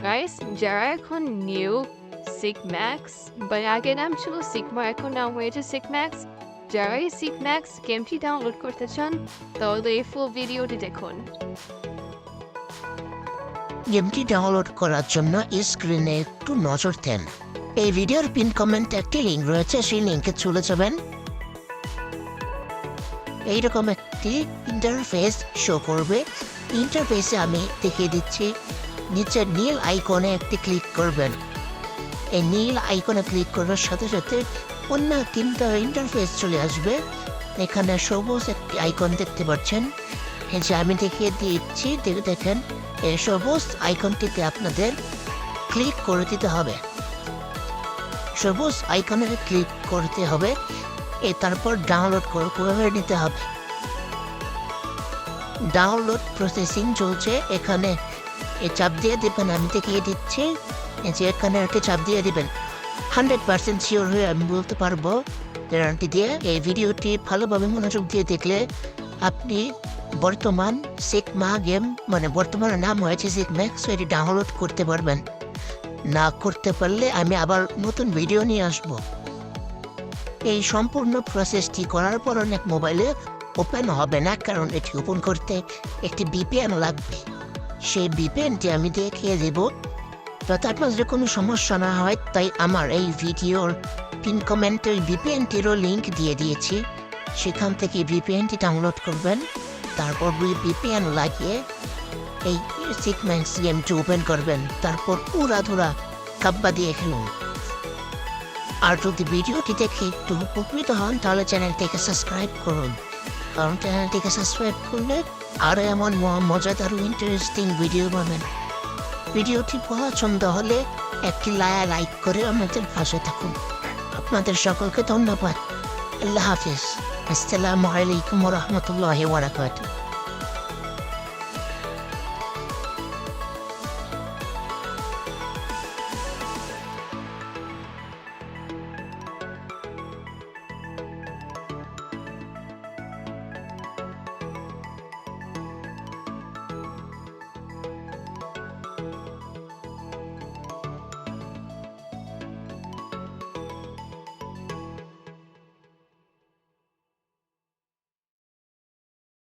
Guys যারা এখন new সিগম্যাক্স বা আগের নাম ছিল সিগমা এখন নাম হয়েছে সিগম্যাক্স যারা এই সিগম্যাক্স গেমটি ডাউনলোড করতে চান তাহলে এই ফুল ভিডিওটি দেখুন। গেমটি ডাউনলোড করার জন্য স্ক্রিনে একটু নজর দেন। এই ভিডিওর পিন কমেন্টে একটি লিঙ্ক রয়েছে, সেই লিঙ্কে চলে যাবেন। এইরকম একটি ইন্টারফেস শো করবে। ইন্টারফেসে আমি দেখিয়ে দিচ্ছি, নিচে নীল আইকনে একটি ক্লিক করবেন। এই নীল আইকনে ক্লিক করার সাথে সাথে অন্য তিনটা ইন্টারফেস চলে আসবে। এখানে সবুজ একটি আইকন দেখতে পাচ্ছেন, এই যে আমি দেখিয়ে দিচ্ছি, দেখেন এই সবুজ আইকনটিতে আপনাদের ক্লিক করে দিতে হবে। সবুজ আইকনে ক্লিক করতে হবে, তারপর ডাউনলোড করে নিতে হবে। ডাউনলোড প্রসেসিং চলছে, এখানে চাপ দিয়ে দেবেন। আমি দেখিয়ে দিচ্ছি, যে এখানে একটা চাপ দিয়ে দিবেন। 100% শিওর হয়ে আমি বলতে পারবো গ্যারান্টি দিয়ে। এই ভিডিওটি ভালোভাবে মনোযোগ দিয়ে দেখলে আপনি বর্তমান সিগমা গেম, মানে বর্তমানে নাম হয়েছে সিগম্যাক্স, এটি ডাউনলোড করতে পারবেন। না করতে পারলে আমি আবার নতুন ভিডিও নিয়ে আসব। এই সম্পূর্ণ প্রসেসটি করার পর অনেক মোবাইলে ওপেন হবে না, কারণ এটি ওপেন করতে একটি VPN লাগবে। সেই VPNটি আমি দেখিয়ে দেব, যাতে আপনাদের কোনো সমস্যা না হয়। তাই আমার এই ভিডিওর পিন কমেন্টে VPNটিরও লিঙ্ক দিয়ে দিয়েছি, সেখান থেকে VPNটি ডাউনলোড করবেন। তারপর VPN লাগিয়ে এই সিগম্যাক্স গেমটি ওপেন করবেন। তারপর উড়াধুরা কাব্বা দিয়ে খেলুন। আর যদি ভিডিওটি দেখে একটু উপকৃত হন তাহলে চ্যানেলটিকে সাবস্ক্রাইব করুন, কারণ চ্যানেলটিকে সাবস্ক্রাইব করলে আরও এমন মজাদার ইন্টারেস্টিং ভিডিও পাবেন। ভিডিওটি পছন্দ হলে একটি লাইক করে আমাদের পাশে থাকুন। আপনাদের সকলকে ধন্যবাদ। আল্লাহ হাফিজ। আসসালামু আলাইকুম ওয়া রাহমাতুল্লাহি ওয়া বারাকাতুহু।